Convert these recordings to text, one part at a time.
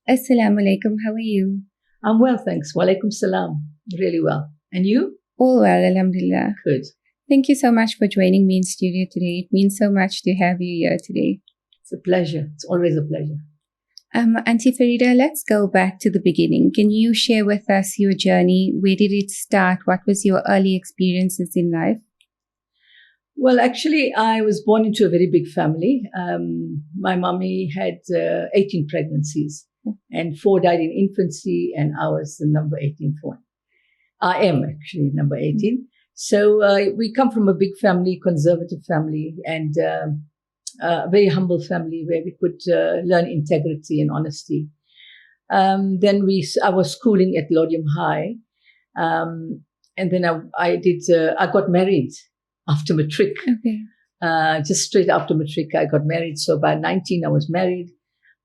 Assalamu alaikum. How are you? I'm well, thanks. Walaikum salam. Really well. And you? All well, alhamdulillah. Good. Thank you so much for joining me in studio today. It means so much to have you here today. It's a pleasure. It's always a pleasure. Auntie Farida, let's go back to the beginning. Can you share with us your journey? Where did it start? What was your early experiences in life? Well, actually, I was born into a very big family. My mommy had 18 pregnancies and 4 died in infancy, and I was the number 18th one. I am actually number 18. So we come from a big family, conservative family, and a very humble family where we could learn integrity and honesty. Then I was schooling at Lodium High, and then I got married after matric. Okay. Just straight after matric, I got married. So by 19, I was married.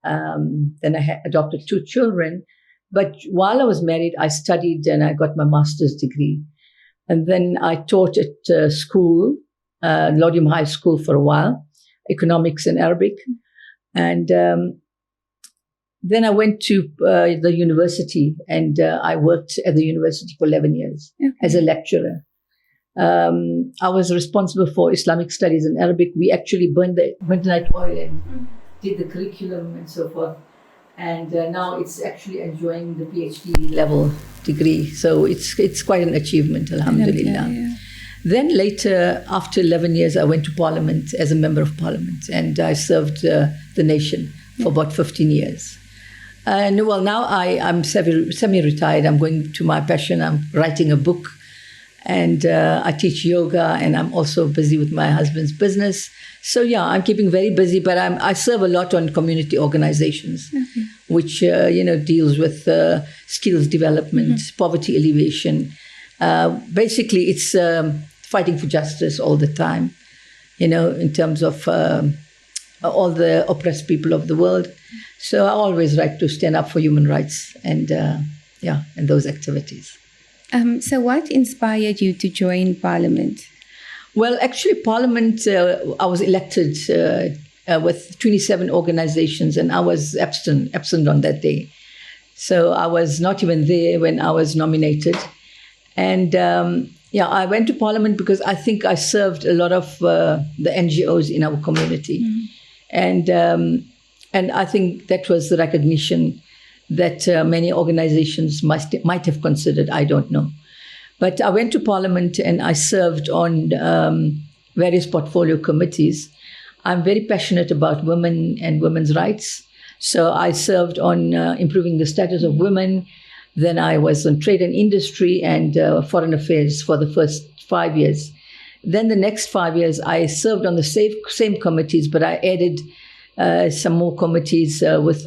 Then I adopted 2 children. But while I was married, I studied and I got my master's degree. And then I taught at school, Lodium High School for a while, economics and Arabic. And then I went to the university, and I worked at the university for 11 years as a lecturer. I was responsible for Islamic studies and Arabic. We actually burned the midnight oil and did the curriculum and so forth. And now it's actually enjoying the PhD level degree. So it's quite an achievement, alhamdulillah. Yeah. Then later, after 11 years, I went to Parliament as a member of Parliament, and I served the nation for about 15 years. And well, now I'm semi-retired. I'm going to my passion. I'm writing a book, and I teach yoga, and I'm also busy with my husband's business. So yeah, I'm keeping very busy, but I serve a lot on community organizations, which deals with skills development, poverty alleviation. Basically, it's fighting for justice all the time, in terms of all the oppressed people of the world. So I always like to stand up for human rights and those activities. So what inspired you to join Parliament? Well, actually, Parliament, I was elected with 27 organizations, and I was absent on that day. So I was not even there when I was nominated. And I went to Parliament because I think I served a lot of the NGOs in our community. And I think that was the recognition that many organizations might have considered. I don't know. But I went to Parliament and I served on various portfolio committees. I'm very passionate about women and women's rights. So I served on improving the status of women. Then I was on trade and industry and foreign affairs for the first 5 years. Then the next 5 years, I served on the same committees, but I added some more committees with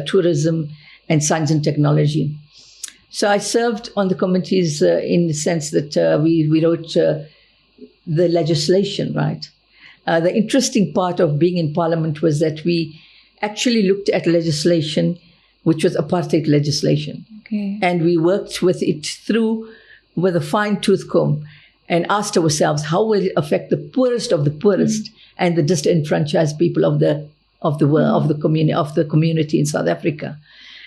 tourism and science and technology. So I served on the committees in the sense that we wrote the legislation, right? The interesting part of being in Parliament was that we actually looked at legislation, which was apartheid legislation. Okay. And we worked with it through with a fine-tooth comb and asked ourselves, how will it affect the poorest of the poorest and the disenfranchised people of the world, of the community in South Africa?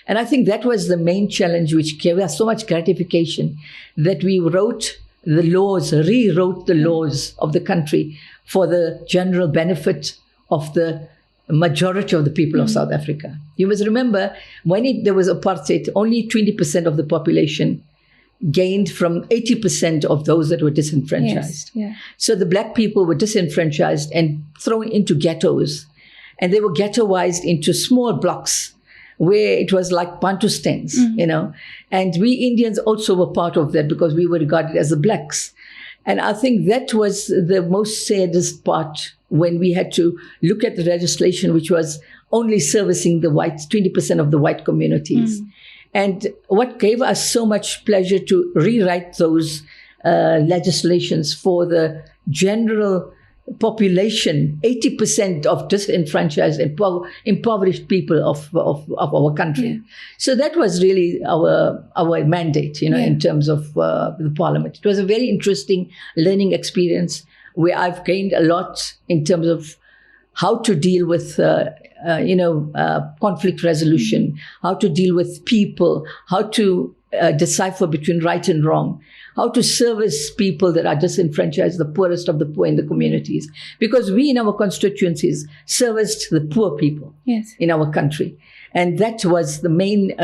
And I think that was the main challenge, which gave us so much gratification, that we rewrote the laws of the country for the general benefit of the majority of the people of South Africa. You must remember, when there was apartheid, only 20% of the population gained from 80% of those that were disenfranchised. Yes, yeah. So the black people were disenfranchised and thrown into ghettos. And they were ghettoized into small blocks where it was like Bantustans, And we Indians also were part of that because we were regarded as the blacks. And I think that was the most saddest part when we had to look at the legislation, which was only servicing the whites, 20% of the white communities. And what gave us so much pleasure to rewrite those legislations for the general population, 80% of disenfranchised and impoverished people of our country. Yeah. So that was really our mandate, in terms of the Parliament. It was a very interesting learning experience where I've gained a lot in terms of how to deal with, conflict resolution, how to deal with people, how to decipher between right and wrong, how to service people that are disenfranchised, the poorest of the poor in the communities. Because we in our constituencies serviced the poor people in our country. And that was the main,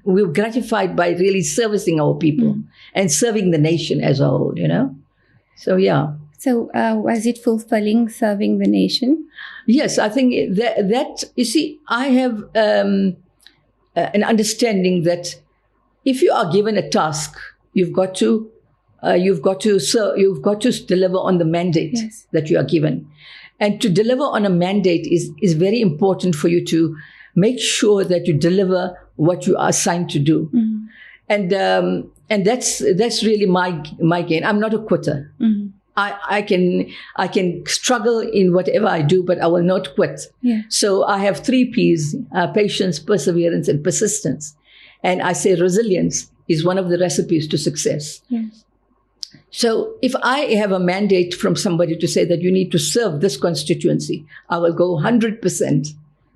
we were gratified by really servicing our people and serving the nation as a whole, So, yeah. So was it fulfilling serving the nation? Yes, I think that you see, I have an understanding that if you are given a task, you've got to deliver on the mandate that you are given. And to deliver on a mandate is very important for you to make sure that you deliver what you are assigned to do. And that's really my gain. I'm not a quitter. I can struggle in whatever I do, but I will not quit. So I have 3 P's: patience, perseverance, and persistence. And I say resilience is one of the recipes to success. So if I have a mandate from somebody to say that you need to serve this constituency, I will go 100%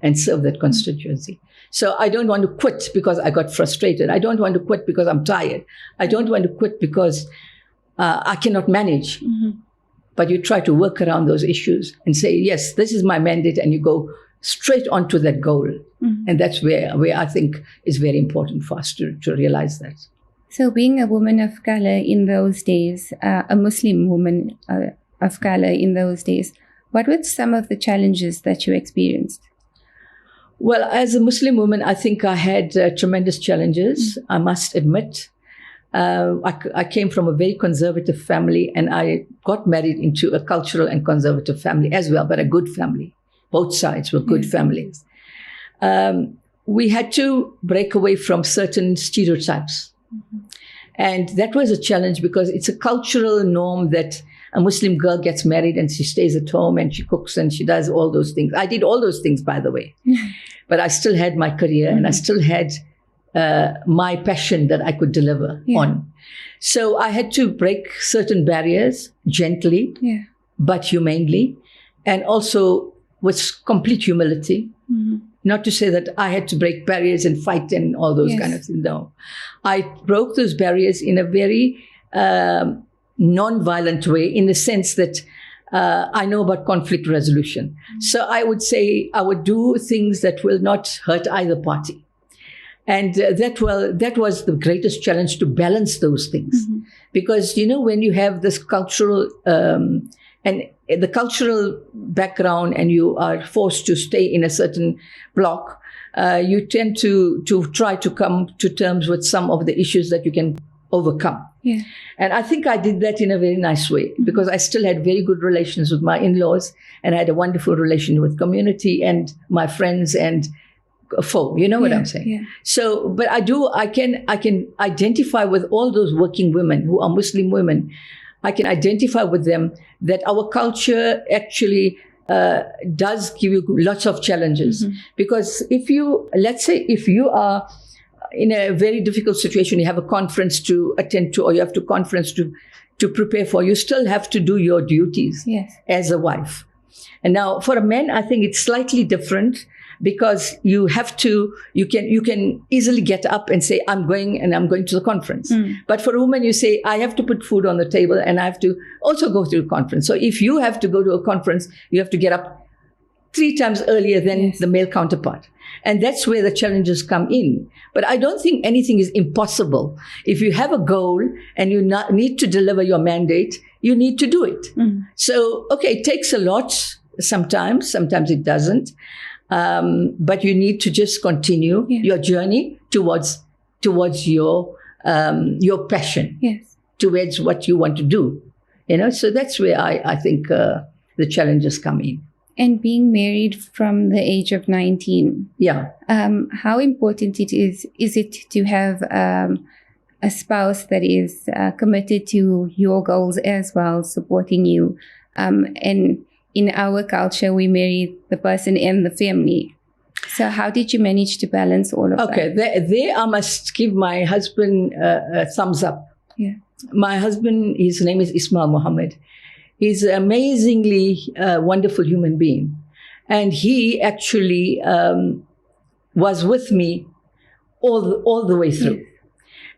and serve that constituency. So I don't want to quit because I got frustrated. I don't want to quit because I'm tired. I don't want to quit because I cannot manage. But you try to work around those issues and say, yes, this is my mandate, and you go straight onto that goal. And that's where I think is very important for us to realize that. So being a woman of color in those days, a Muslim woman of color in those days, what were some of the challenges that you experienced? Well, as a Muslim woman, I think I had tremendous challenges, I must admit. I came from a very conservative family, and I got married into a cultural and conservative family as well, but a good family. Both sides were good families. We had to break away from certain stereotypes. And that was a challenge because it's a cultural norm that a Muslim girl gets married and she stays at home and she cooks and she does all those things. I did all those things, by the way. But I still had my career and I still had my passion that I could deliver on. So I had to break certain barriers gently, but humanely, and also with complete humility. Not to say that I had to break barriers and fight and all those kind of things. No. I broke those barriers in a very non-violent way, in the sense that I know about conflict resolution. So I would say I would do things that will not hurt either party. And that was the greatest challenge, to balance those things. Because, when you have this cultural and the cultural background and you are forced to stay in a certain block, you tend to try to come to terms with some of the issues that you can overcome. And I think I did that in a very nice way, because I still had very good relations with my in-laws, and I had a wonderful relation with community and my friends and foe. You know what I'm saying? So, but I can identify with all those working women who are Muslim women. I can identify with them that our culture actually does give you lots of challenges. Because let's say if you are in a very difficult situation, you have a conference to attend to, or you have to conference to prepare for, you still have to do your duties as a wife. And now for a man, I think it's slightly different, because you can easily get up and say, I'm going to the conference. But for a woman, you say, I have to put food on the table and I have to also go to a conference. So if you have to go to a conference, you have to get up 3 times earlier than the male counterpart. And that's where the challenges come in. But I don't think anything is impossible. If you have a goal and you need to deliver your mandate, you need to do it. So, okay, it takes a lot sometimes it doesn't. But you need to just continue your journey towards your passion, towards what you want to do. So that's where I think the challenges come in. And being married from the age of 19, how important is it to have a spouse that is committed to your goals as well, supporting you, and in our culture, we marry the person and the family. So how did you manage to balance all of that? Okay, there I must give my husband a thumbs up. My husband, his name is Mahomed. He's an amazingly wonderful human being. And he actually was with me all the way through. Yes.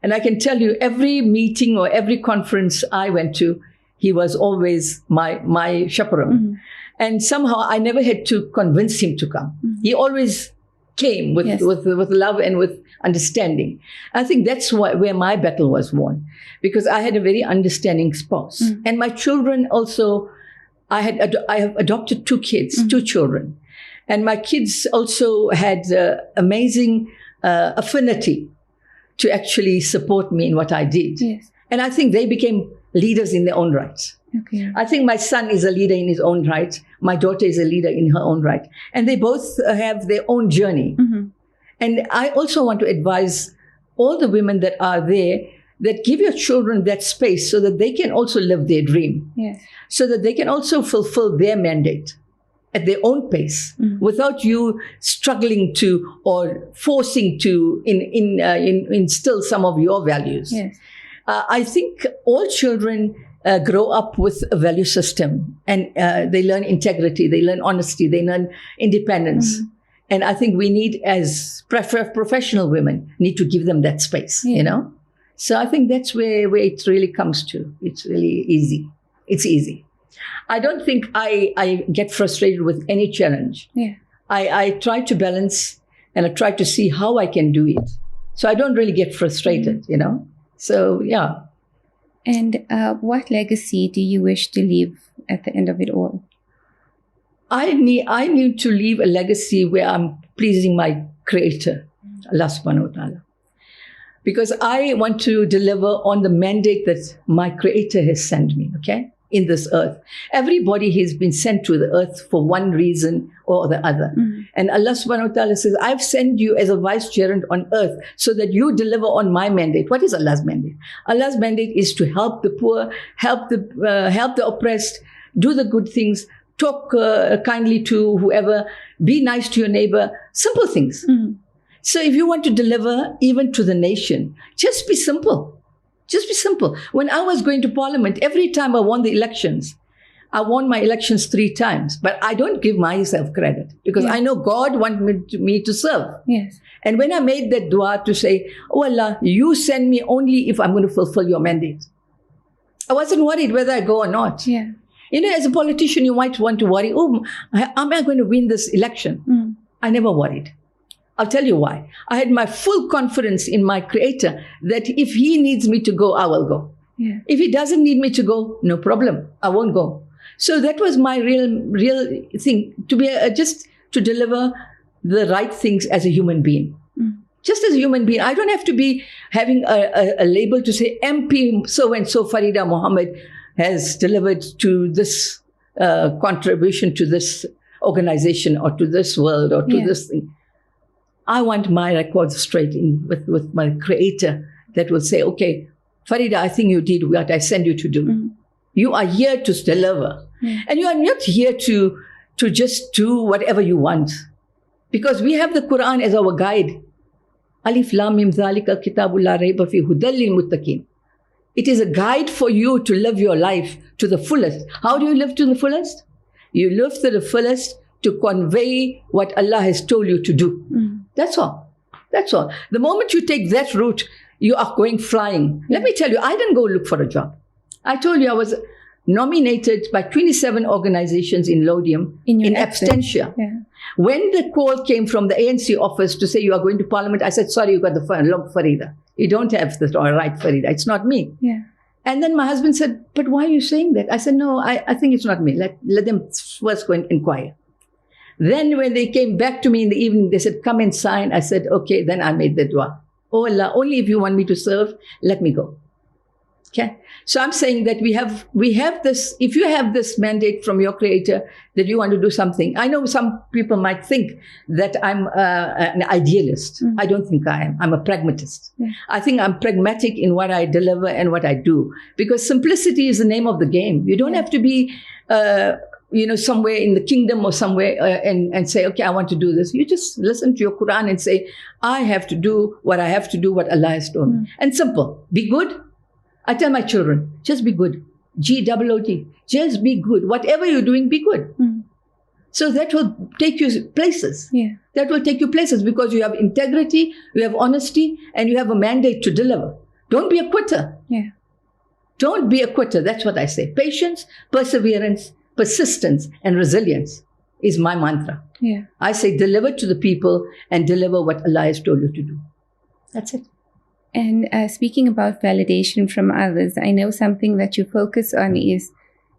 And I can tell you, every meeting or every conference I went to, he was always my chaperone. Mm-hmm. And somehow I never had to convince him to come. Mm-hmm. He always came with love and with understanding. I think that's where my battle was won, because I had a very understanding spouse. Mm-hmm. And my children also, I have adopted 2 kids, mm-hmm. 2 children. And my kids also had amazing affinity to actually support me in what I did. Yes. And I think they became leaders in their own right. Okay. I think my son is a leader in his own right. My daughter is a leader in her own right. And they both have their own journey. Mm-hmm. And I also want to advise all the women that are there, that give your children that space so that they can also live their dream. Yes. So that they can also fulfill their mandate at their own pace, mm-hmm. without you struggling to or forcing to instill some of your values. Yes. I think all children grow up with a value system, and they learn integrity, they learn honesty, they learn independence. Mm-hmm. And I think we need, as professional women, need to give them that space, you know? So I think that's where it really comes to. It's really easy. It's easy. I don't think I get frustrated with any challenge. Yeah. I try to balance, and I try to see how I can do it. So I don't really get frustrated, mm-hmm. you know? So, yeah. And what legacy do you wish to leave at the end of it all? I need to leave a legacy where I'm pleasing my Creator, Allah subhanahu wa ta'ala. Because I want to deliver on the mandate that my Creator has sent me, okay? In this earth. Everybody has been sent to the earth for one reason or the other. Mm-hmm. And Allah subhanahu wa ta'ala says, I've sent you as a vicegerent on earth so that you deliver on my mandate. What is Allah's mandate? Allah's mandate is to help the poor, help the oppressed, do the good things, talk kindly to whoever, be nice to your neighbor, simple things. Mm-hmm. So if you want to deliver even to the nation, just be simple. Just be simple. When I was going to Parliament, every time I won the elections, I won my elections 3 times. But I don't give myself credit, because I know God wanted me to serve. Yes. And when I made that dua to say, oh Allah, you send me only if I'm going to fulfill your mandate, I wasn't worried whether I go or not. Yeah. You know, as a politician, you might want to worry, oh, am I going to win this election? Mm. I never worried. I'll tell you why. I had my full confidence in my Creator that if He needs me to go, I will go. Yeah. If He doesn't need me to go, no problem. I won't go. So that was my real thing, to be just to deliver the right things as a human being. Mm. Just as a human being. I don't have to be having a label to say MP so-and-so Farida Mahomed has delivered to this contribution to this organization or to this world or to this thing. I want my records straight in with my Creator that will say, okay, Farida, I think you did what I sent you to do. Mm-hmm. You are here to deliver. Mm-hmm. And you are not here to just do whatever you want. Because we have the Quran as our guide. Alif Lam Mim Zalika Kitabul La Rayba Fi Hudal Lil Muttaqin. It is a guide for you to live your life to the fullest. How do you live to the fullest? You live to the fullest to convey what Allah has told you to do. Mm. That's all. That's all. The moment you take that route, you are going flying. Let me tell you, I didn't go look for a job. I told you I was nominated by 27 organizations in Lodium in absentia. Yeah. When the call came from the ANC office to say you are going to Parliament, I said, sorry, you got the wrong Farida. You don't have the right Farida. It's not me. Yeah. And then my husband said, but why are you saying that? I said, no, I think it's not me. Let them first go and inquire. Then when they came back to me in the evening, they said, come and sign. I said, okay, then I made the dua. Oh Allah, only if you want me to serve, let me go. Okay. So I'm saying that we have this, if you have this mandate from your Creator that you want to do something. I know some people might think that I'm an idealist. Mm-hmm. I don't think I am. I'm a pragmatist. Yeah. I think I'm pragmatic in what I deliver and what I do, because simplicity is the name of the game. You don't have to be, somewhere in the kingdom or somewhere and say, okay, I want to do this. You just listen to your Quran and say, I have to do what I have to do, what Allah has told me. And simple. Be good. I tell my children, just be good. G-O-O-D. Just be good. Whatever you're doing, be good. So that will take you places. Yeah. That will take you places because you have integrity, you have honesty, and you have a mandate to deliver. Don't be a quitter. Yeah. Don't be a quitter. That's what I say. Patience, perseverance, persistence, and resilience is my mantra. Yeah. I say deliver to the people and deliver what Allah has told you to do. That's it. And speaking about validation from others, I know something that you focus on is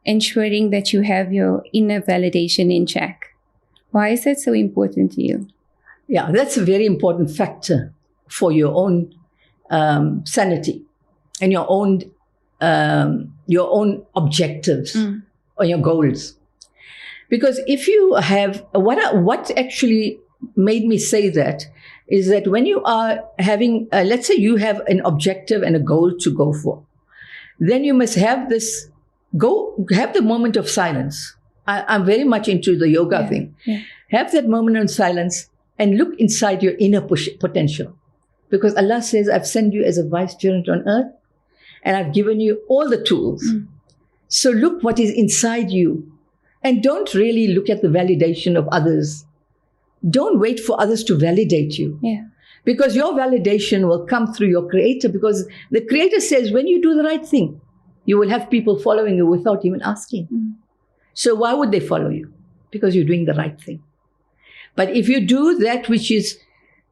ensuring that you have your inner validation in check. Why is that so important to you? Yeah, that's a very important factor for your own sanity and your own objectives or your goals. Because if you have, what actually made me say that is that when you are having, let's say you have an objective and a goal to go for, then you must have have the moment of silence. I'm very much into the yoga thing. Yeah. Have that moment of silence and look inside your inner potential. Because Allah says, I've sent you as a vicegerent on earth and I've given you all the tools. So look what is inside you and don't really look at the validation of others. Don't wait for others to validate you. Yeah. Because your validation will come through your Creator, because the Creator says when you do the right thing, you will have people following you without even asking. So why would they follow you? Because you're doing the right thing. But if you do that which is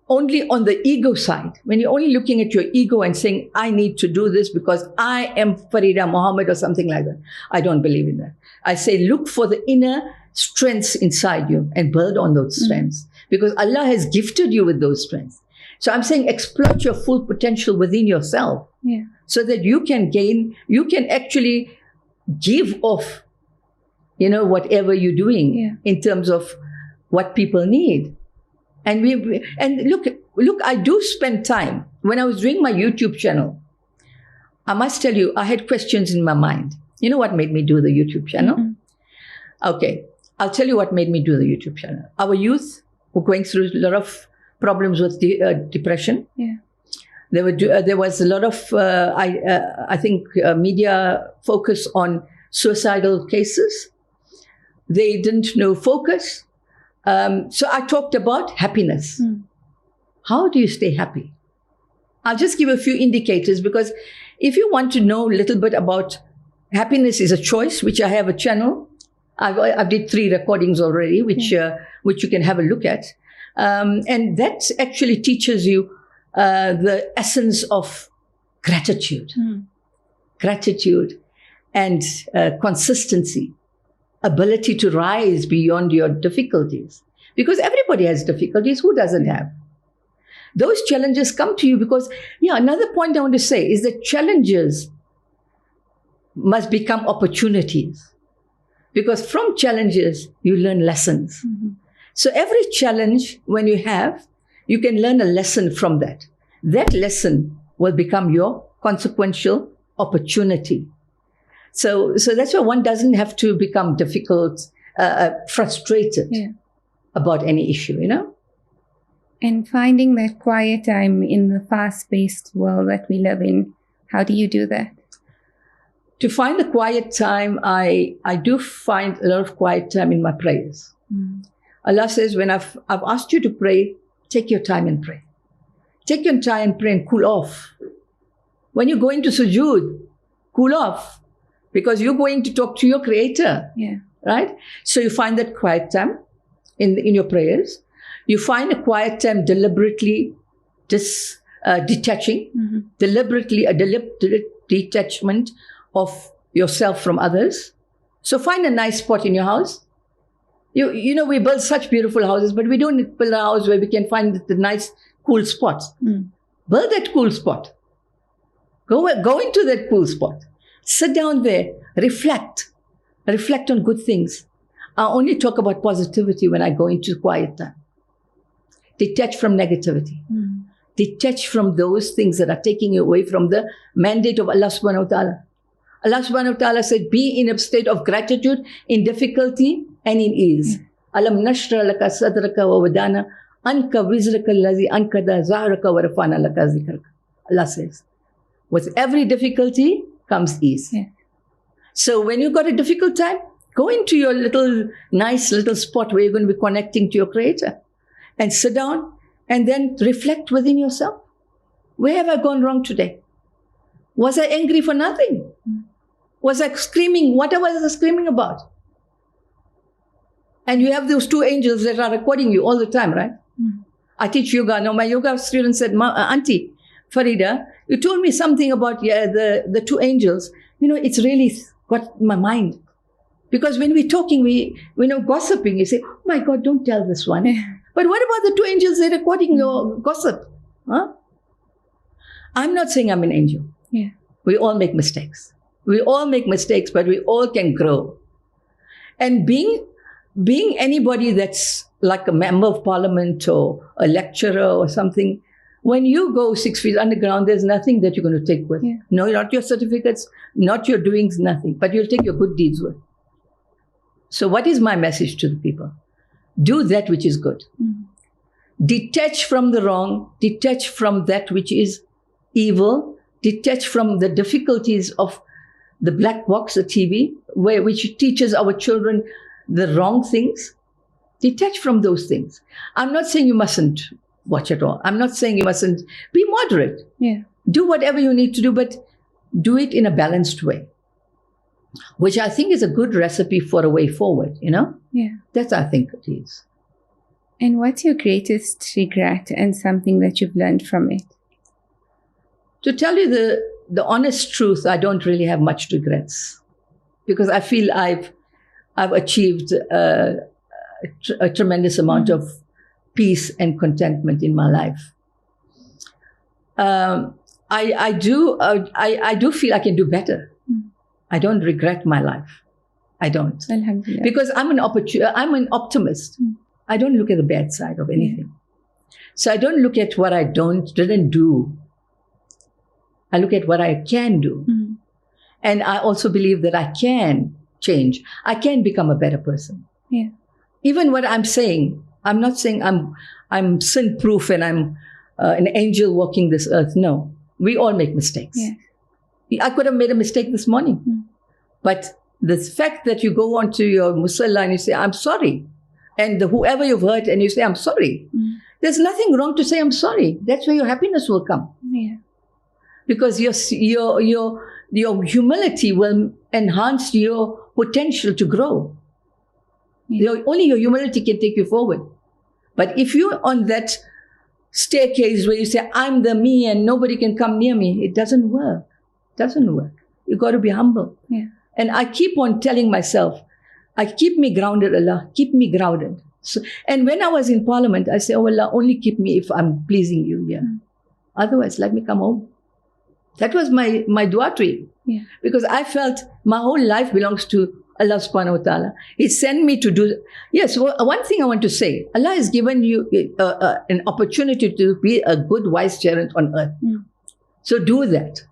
only on the ego side, when you're only looking at your ego and saying, I need to do this because I am Farida, Mahomed or something like that, I don't believe in that. I say look for the inner strengths inside you and build on those strengths because Allah has gifted you with those strengths. So I'm saying exploit your full potential within yourself so that you can actually give off, whatever you're doing in terms of what people need. And look, I do spend time. When I was doing my YouTube channel, I must tell you, I had questions in my mind. You know what made me do the YouTube channel? Okay, I'll tell you what made me do the YouTube channel. Our youth were going through a lot of problems with depression. Yeah. There was a lot of, I think, media focus on suicidal cases. They didn't know focus. So I talked about happiness. How do you stay happy? I'll just give a few indicators because if you want to know a little bit about happiness is a choice, which I have a channel. I've did 3 recordings already, which you can have a look at. And that actually teaches you the essence of gratitude. Gratitude and consistency. Ability to rise beyond your difficulties. Because everybody has difficulties. Who doesn't have? Those challenges come to you because, another point I want to say is that challenges must become opportunities. Because from challenges, you learn lessons. So every challenge, when you have, you can learn a lesson from that. That lesson will become your consequential opportunity. So that's why one doesn't have to become difficult, frustrated about any issue, And finding that quiet time in the fast-paced world that we live in, how do you do that? To find the quiet time, I do find a lot of quiet time in my prayers. Allah says, when I've asked you to pray, take your time and pray. Take your time and pray and cool off. When you go into sujood, cool off. Because you're going to talk to your Creator. Right? So you find that quiet time in your prayers. You find a quiet time deliberately detaching. Deliberately a deliberate detachment of yourself from others. So find a nice spot in your house. We build such beautiful houses, but we don't build a house where we can find the nice, cool spots. Build that cool spot. Go into that cool spot. Sit down there, reflect on good things. I only talk about positivity when I go into quiet time. Detach from negativity. Detach from those things that are taking you away from the mandate of Allah subhanahu wa ta'ala. Allah subhanahu wa ta'ala said, be in a state of gratitude in difficulty and in ease. Alam nashra laka sadraka wa wadana anka wizraka allazi ankada zahraka wa rafana laka zikraka. Allah says, with every difficulty comes ease. So when you've got a difficult time, go into your nice little spot where you're going to be connecting to your Creator and sit down and then reflect within yourself. Where have I gone wrong today? Was I angry for nothing? Was I screaming? What was I screaming about? And you have those two angels that are recording you all the time, right? I teach yoga. Now, my yoga student said, Auntie Farida, you told me something about the two angels. It's really got my mind. Because when we're talking, we gossiping, you say, oh my God, don't tell this one. But what about the two angels that are recording your gossip? Huh? I'm not saying I'm an angel. Yeah. We all make mistakes. We all make mistakes, but we all can grow. And being anybody that's like a member of parliament or a lecturer or something, when you go 6 feet underground, there's nothing that you're going to take with. Yeah. No, not your certificates, not your doings, nothing. But you'll take your good deeds with. So what is my message to the people? Do that which is good. Detach from the wrong. Detach from that which is evil. Detach from the difficulties of the black box, the TV, which teaches our children the wrong things. Detach from those things. I'm not saying you mustn't watch it all. I'm not saying you mustn't. Be moderate. Yeah. Do whatever you need to do, but do it in a balanced way, which I think is a good recipe for a way forward, Yeah. That's, I think, it is. And what's your greatest regret and something that you've learned from it? To tell you the honest truth, I don't really have much regrets because I feel I've achieved a tremendous amount of peace and contentment in my life. I do feel I can do better. I don't regret my life. I don't. Alhamdulillah. Because I'm an optimist. I don't look at the bad side of anything. Yeah. So I don't look at what I didn't do. I look at what I can do. And I also believe that I can change. I can become a better person. Yeah. Even what I'm saying, I'm not saying I'm sin-proof and I'm an angel walking this earth. No. We all make mistakes. Yeah. I could have made a mistake this morning. But the fact that you go onto your musalla and you say, I'm sorry. And whoever you've hurt and you say, I'm sorry. There's nothing wrong to say, I'm sorry. That's where your happiness will come. Yeah. Because your humility will enhance your potential to grow. Yeah. Only your humility can take you forward. But if you're on that staircase where you say, I'm the me and nobody can come near me, it doesn't work. It doesn't work. You've got to be humble. Yeah. And I keep on telling myself, keep me grounded, Allah. Keep me grounded. So, and when I was in Parliament, I say, oh Allah, only keep me if I'm pleasing you. Yeah. Otherwise, let me come home. That was my dua to him. Yeah. Because I felt my whole life belongs to Allah subhanahu wa ta'ala. He sent me to do. Yes, one thing I want to say. Allah has given you an opportunity to be a good vicegerent on earth. So do that.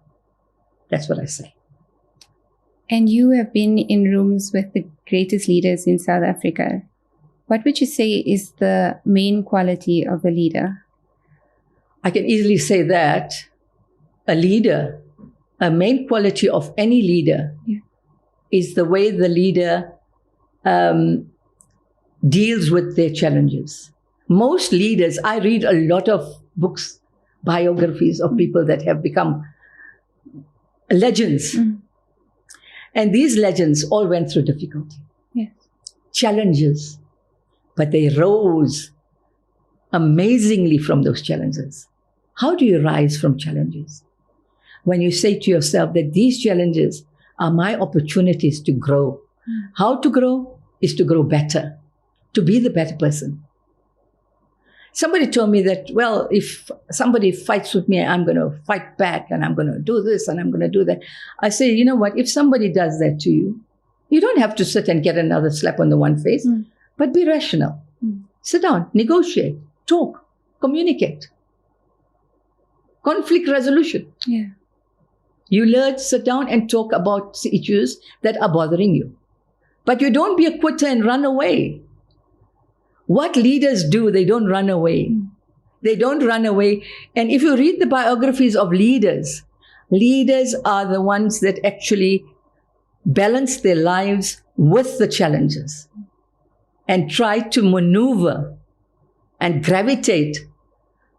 That's what I say. And you have been in rooms with the greatest leaders in South Africa. What would you say is the main quality of a leader? I can easily say that a main quality of any leader is the way the leader deals with their challenges. Most leaders, I read a lot of books, biographies of people that have become legends. And these legends all went through difficulty, challenges, but they rose amazingly from those challenges. How do you rise from challenges? When you say to yourself that these challenges are my opportunities to grow. How to grow is to grow better, to be the better person. Somebody told me that, well, if somebody fights with me, I'm going to fight back and I'm going to do this and I'm going to do that. I say, you know what? If somebody does that to you, you don't have to sit and get another slap on the one face, but be rational. Sit down, negotiate, talk, communicate. Conflict resolution. Yeah. You learn, sit down and talk about issues that are bothering you. But you don't be a quitter and run away. What leaders do, they don't run away. They don't run away. And if you read the biographies of leaders, leaders are the ones that actually balance their lives with the challenges and try to maneuver and gravitate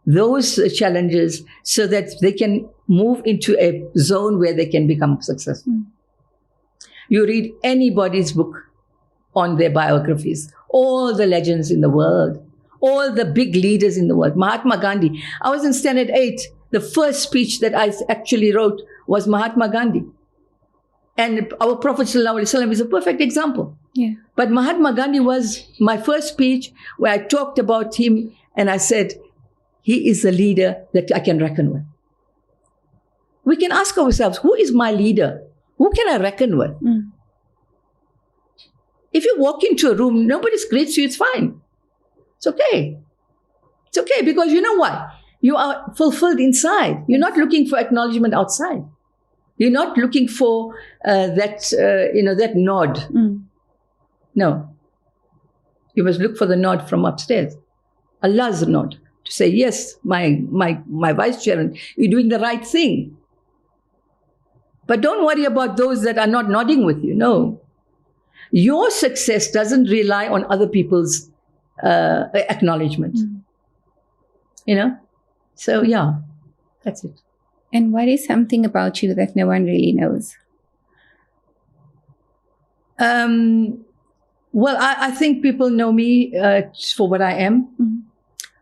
those challenges so that they can move into a zone where they can become successful. You read anybody's book on their biographies, all the legends in the world, all the big leaders in the world. Mahatma Gandhi. I was in Standard 8. The first speech that I actually wrote was Mahatma Gandhi. And our Prophet ﷺ is a perfect example. Yeah. But Mahatma Gandhi was my first speech where I talked about him and I said, he is a leader that I can reckon with. We can ask ourselves, who is my leader? Who can I reckon with? If you walk into a room, nobody greets you, it's fine. It's okay. It's okay because you know what? You are fulfilled inside. You're not looking for acknowledgement outside. You're not looking for that nod. No. You must look for the nod from upstairs. Allah's nod. To say, yes, my vice chairman, you're doing the right thing. But don't worry about those that are not nodding with you. No. Your success doesn't rely on other people's acknowledgement. So, yeah, that's it. And what is something about you that no one really knows? Well, I think people know me for what I am.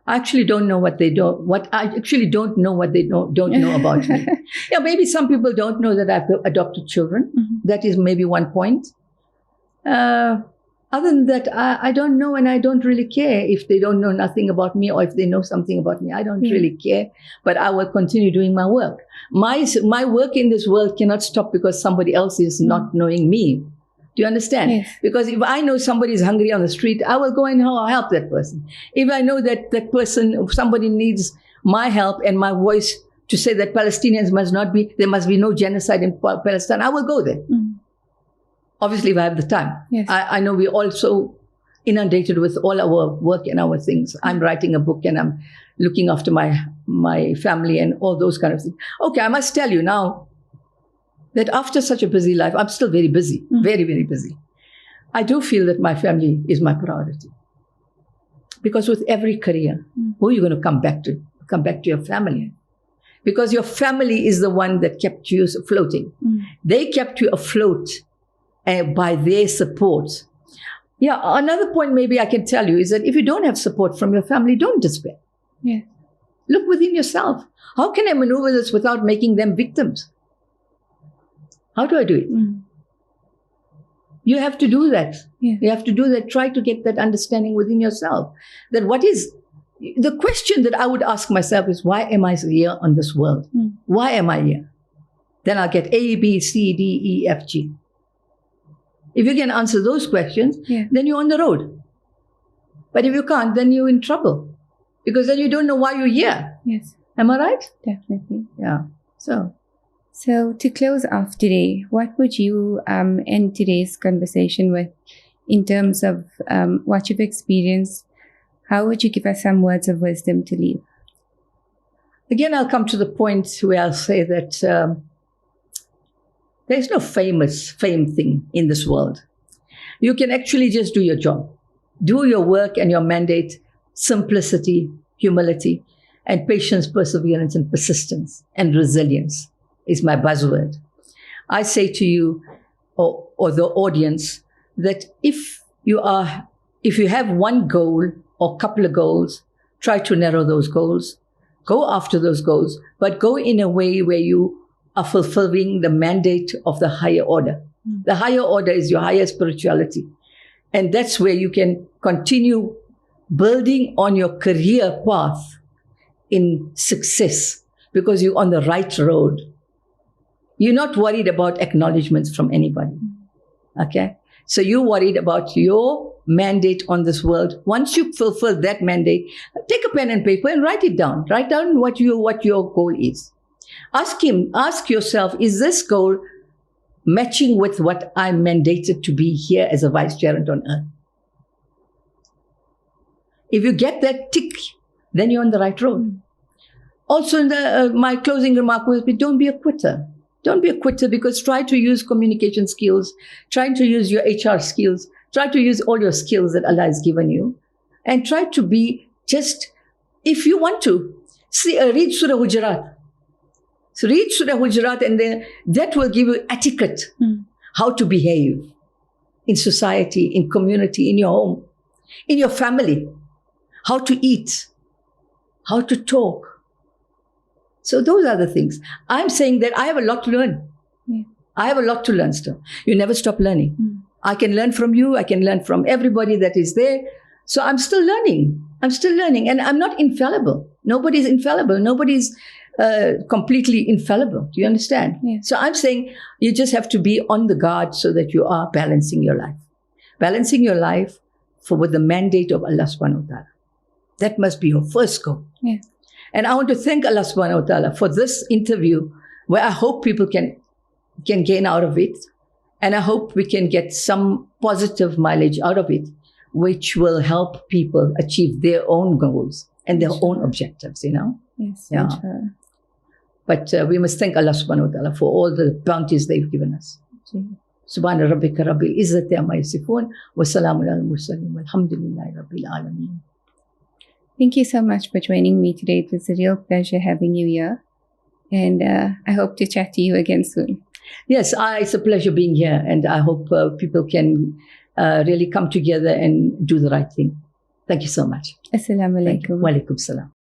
I actually don't know what they don't. I actually don't know what they don't know about me. Yeah, maybe some people don't know that I've adopted children. That is maybe one point. Other than that, I don't know, and I don't really care if they don't know nothing about me or if they know something about me. I don't really care, but I will continue doing my work. My work in this world cannot stop because somebody else is not knowing me. Do you understand? Yes. Because if I know somebody is hungry on the street, I will go and help that person. If I know that somebody needs my help and my voice to say that Palestinians there must be no genocide in Palestine, I will go there. Obviously, if I have the time. Yes. I know we're also inundated with all our work and our things. I'm writing a book and I'm looking after my family and all those kind of things. Okay, I must tell you now that after such a busy life, I'm still very busy, very, very busy. I do feel that my family is my priority. Because with every career, who are you going to come back to? Come back to your family. Because your family is the one that kept you floating. They kept you afloat by their support. Yeah, another point maybe I can tell you is that if you don't have support from your family, don't despair. Yeah. Look within yourself. How can I maneuver this without making them victims? How do I do it? You have to do that. Yeah. You have to do that. Try to get that understanding within yourself. That the question that I would ask myself is, why am I here on this world? Why am I here? Then I'll get A, B, C, D, E, F, G. If you can answer those questions, then you're on the road. But if you can't, then you're in trouble. Because then you don't know why you're here. Yes. Am I right? Definitely. Yeah. So to close off today, what would you end today's conversation with in terms of what you've experienced? How would you give us some words of wisdom to leave? Again, I'll come to the point where I'll say that there's no fame thing in this world. You can actually just do your job. Do your work and your mandate, simplicity, humility, and patience, perseverance, and persistence, and resilience is my buzzword. I say to you, or the audience, that if you have one goal or couple of goals, try to narrow those goals. Go after those goals, but go in a way where you are fulfilling the mandate of the higher order. The higher order is your higher spirituality. And that's where you can continue building on your career path in success because you're on the right road. You're not worried about acknowledgements from anybody. Okay? So you're worried about your mandate on this world. Once you fulfill that mandate, take a pen and paper and write it down. Write down what your goal is. Ask yourself, is this goal matching with what I'm mandated to be here as a vice chairman on earth? If you get that tick, then you're on the right road. Also, my closing remark will be, don't be a quitter. Don't be a quitter, because try to use communication skills, try to use your HR skills, try to use all your skills that Allah has given you, and try to be just, if you want to, read Surah Hujurat. So read Surah Hujurat, and then that will give you etiquette, how to behave in society, in community, in your home, in your family, how to eat, how to talk. So those are the things. I'm saying that I have a lot to learn. Yeah. I have a lot to learn still. You never stop learning. I can learn from you. I can learn from everybody that is there. So I'm still learning. And I'm not infallible. Nobody's infallible. Nobody's completely infallible. Do you understand? Yeah. So I'm saying you just have to be on the guard so that you are balancing your life. Balancing your life with the mandate of Allah subhanahu wa ta'ala. That must be your first goal. Yeah. And I want to thank Allah subhanahu wa ta'ala for this interview, where I hope people can gain out of it. And I hope we can get some positive mileage out of it, which will help people achieve their own goals and their own objectives, Yes, yeah. Sure. But we must thank Allah subhanahu wa ta'ala for all the bounties they've given us. Subhana rabbika rabbil izzati amma yasifun wa salamun al mursalin walhamdulillahi rabbil alameen. Thank you so much for joining me today. It was a real pleasure having you here. And I hope to chat to you again soon. Yes, it's a pleasure being here. And I hope people can really come together and do the right thing. Thank you so much. Assalamu alaikum. Wa alaikum salam.